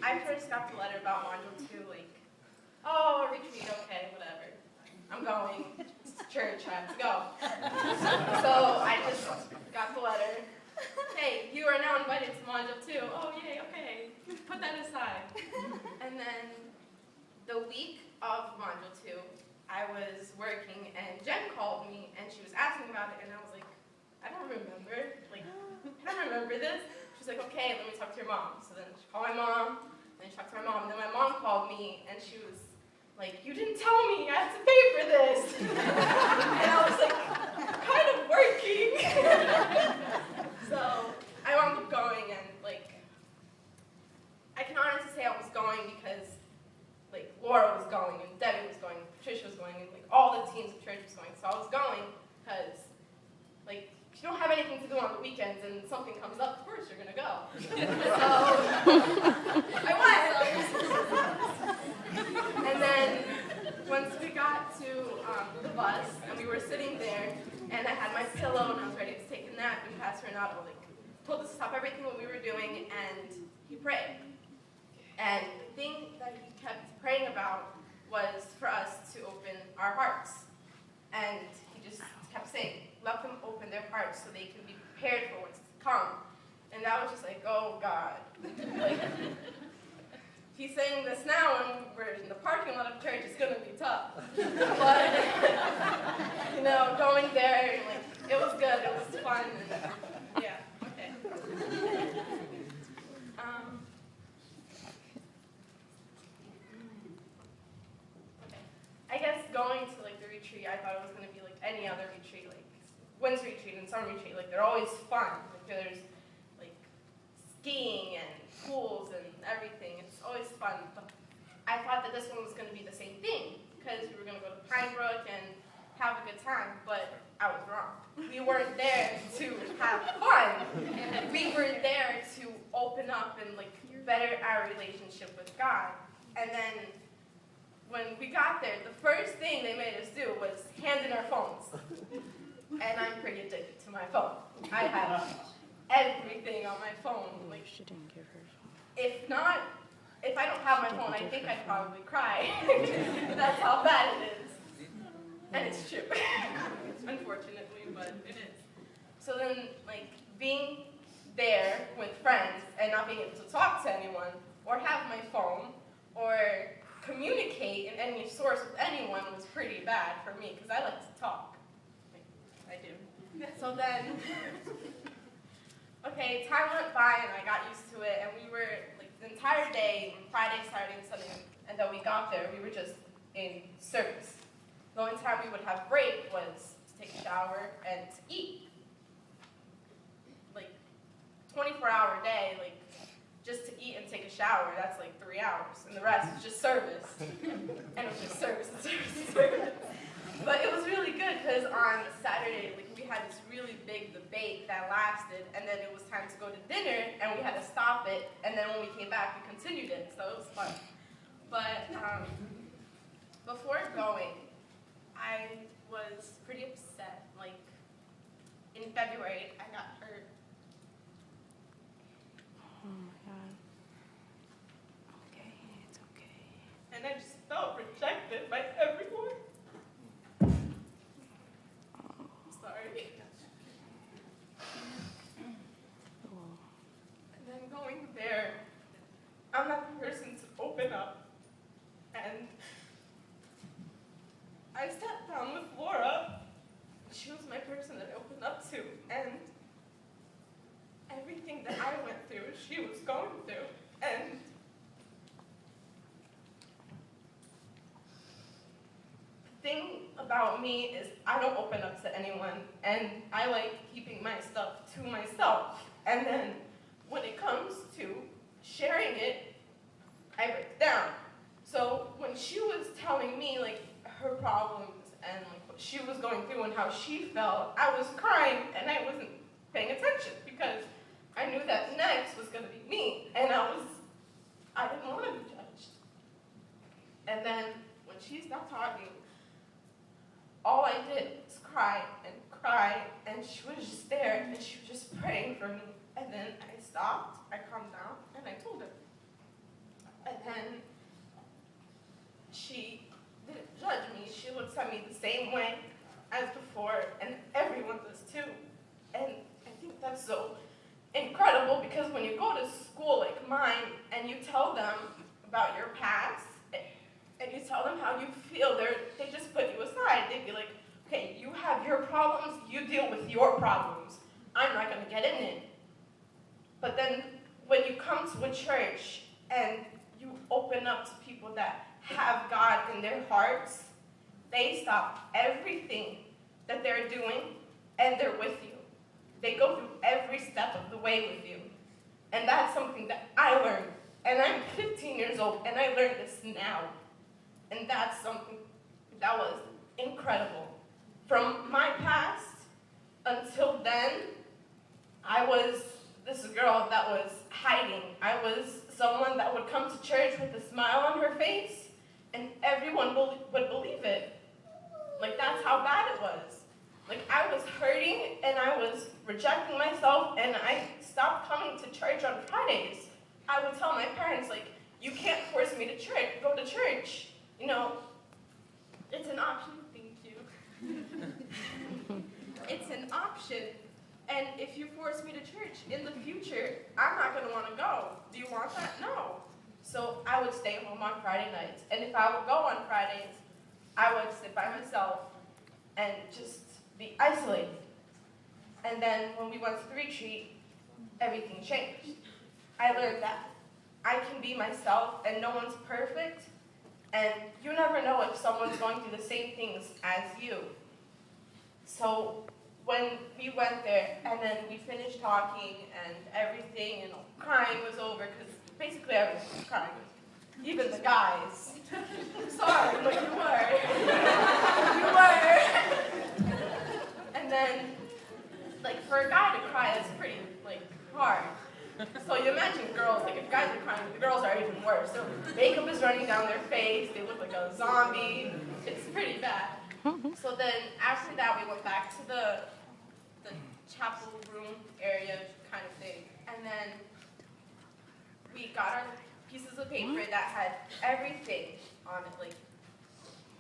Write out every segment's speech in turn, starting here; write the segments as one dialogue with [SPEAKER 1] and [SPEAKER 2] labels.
[SPEAKER 1] I first got the letter about module 2, like, oh, retreat, okay, whatever. I'm going. It's church, I have to go. So I just got the letter. Hey, you are now invited to module 2. Oh, yay, okay. Put that aside. And then the week of module 2, I was working, and Jen called me, and she was asking about it, and I was like, I don't remember. Like, I don't remember this. She's like, okay, let me talk to your mom. So then she called my mom, and she talked to my mom, and then my mom called me, and she was like, you didn't tell me I have to pay for this. And I was like, kind of working. So I wound up going, and like, I can honestly say I was going because like Laura was going, and Debbie was going, and Patricia was going, and like all the teams of church was going. So I was going because like if you don't have anything to do on the weekends and something comes up, of course you're gonna go. So I went. And then once we got to the bus, and we were sitting there, and I had my pillow, and I was ready to take a nap, and Pastor Renato like told us to stop everything what we were doing, and he prayed. And the thing that he kept praying about was for us to open our hearts. And he just kept saying, let them open their hearts so they can be prepared for what's to come. And that was just like, oh God. Like, he's saying this now, and we're in the parking lot of church. It's gonna be tough. But you know, going there, like, it was good. It was fun. And, yeah. Okay. I guess going to like the retreat, I thought it was gonna be like any other retreat, like winter retreat and summer retreat. Like they're always fun. Like there's like skiing and pools and everything. It's always fun. But I thought that this one was going to be the same thing because we were going to go to Pinebrook and have a good time, but I was wrong. We weren't there to have fun. We were there to open up and like better our relationship with God. And then when we got there, the first thing they made us do was hand in our phones. And I'm pretty addicted to my phone. I have everything on my phone. Like,
[SPEAKER 2] She didn't give her phone.
[SPEAKER 1] if I don't have my phone, I think I'd probably cry. That's how bad it is. And it's true. Unfortunately, but it is. So then, like, being there with friends and not being able to talk to anyone, or have my phone, or communicate in any source with anyone was pretty bad for me, because I like to talk. I do. So then, okay, time went by and I got used to it, and we were, like, the entire day, Friday, Saturday, and Sunday, and then we got there, we were just in service. The only time we would have break was to take a shower and to eat. Like, 24-hour day, like, just to eat and take a shower, that's like 3 hours, and the rest is just service. And it was just service and service and service. But it was really good, because on Saturday, like, we had this really big debate that lasted, and then it was time to go to dinner, and we had to stop it, and then when we came back, we continued it, so it was fun. But before going, I was pretty upset. Like, in February, I got hurt.
[SPEAKER 2] Oh my God. Okay, it's okay.
[SPEAKER 1] And I just felt rejected by everyone. Sorry.
[SPEAKER 2] Oh.
[SPEAKER 1] And then going there, I'm not the person to open up. And I sat down with Laura. She was my person that I opened up to. And everything that I went through, she was going through. And the thing about me is I don't open up to anyone, and I like keeping my stuff to myself. And then when it comes to sharing it, I break down. So when she was telling me like her problems and like what she was going through and how she felt, I was crying and I wasn't paying attention because I knew that next was going to be me, and I didn't want to be judged. And then when she stopped talking, all I did was cry, and she was just there, and she was just praying for me. And then I stopped, I calmed down, and I told her. tell them about your past, and you tell them how you feel, they just put you aside. They'd be like, okay, you have your problems, you deal with your problems. I'm not going to get in it. But then when you come to a church and you open up to people that have God in their hearts, they stop everything that they're doing and they're with you. They go through every step of the way with you. And that's something that I learned. And I'm 15 years old and I learned this now. And that's something that was incredible. From my past until then, I was this girl that was hiding. I was someone that would come to church with a smile on her face, and everyone would believe it. Like, that's how bad it was. Like, I was hurting, and I was rejecting myself, and I stopped coming to church on Fridays. I would tell my parents, like, you can't force me to go to church. You know, it's an option. Thank you. It's an option. And if you force me to church in the future, I'm not going to want to go. Do you want that? No. So I would stay home on Friday nights. And if I would go on Fridays, I would sit by myself and just be isolated. And then when we went to the retreat, everything changed. I learned that I can be myself and no one's perfect. And you never know if someone's going through the same things as you. So when we went there and then we finished talking and everything, and crying was over, because basically everyone was crying, even the guys. Sorry, but you were. You were. And then, like, for a guy to cry, it's pretty, like, hard. So you imagine girls, like, if guys are crying, the girls are even worse. Their makeup is running down their face, they look like a zombie. It's pretty bad. So then, after that, we went back to the chapel room area kind of thing. And then we got our pieces of paper that had everything on it. Like,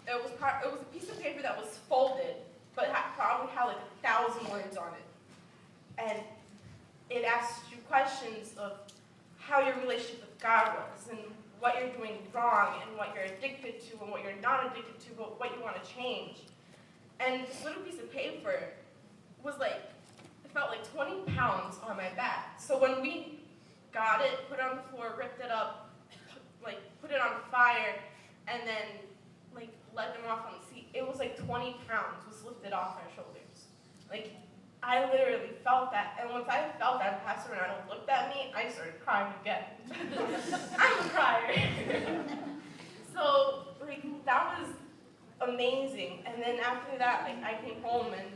[SPEAKER 1] it was a piece of paper that was folded, but probably had like 1,000 words on it. And it asked you questions of how your relationship with God was, and what you're doing wrong, and what you're addicted to, and what you're not addicted to, but what you want to change. And this little piece of paper was like, it felt like 20 pounds on my back. So when we got it, put it on the floor, ripped it up, like put it on fire, and then like let them off on the seat, it was like 20 pounds was lifted off my shoulders. Like, I literally felt that, and once I felt that, Pastor Renato looked at me, I started crying again. I'm a crier. So, like, that was amazing. And then after that, like, I came home and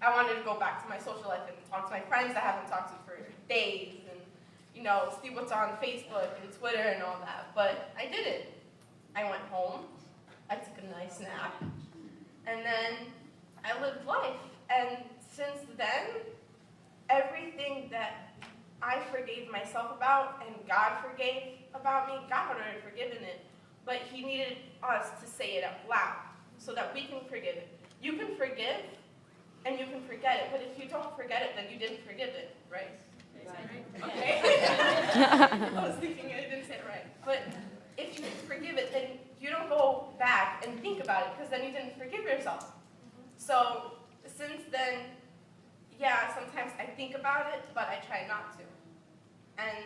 [SPEAKER 1] I wanted to go back to my social life and talk to my friends I haven't talked to for days, and, you know, see what's on Facebook and Twitter and all that. But I didn't. I went home, I took a nice nap, and then I lived life. And since then, everything that I forgave myself about and God forgave about me, God had already forgiven it, but He needed us to say it out loud so that we can forgive it. You can forgive and you can forget it, but if you don't forget it, then you didn't forgive it, right? Did I say it right? Okay. I was thinking I didn't say it right. But if you forgive it, then you don't go back and think about it, because then you didn't forgive yourself. So since then, yeah, sometimes I think about it, but I try not to. And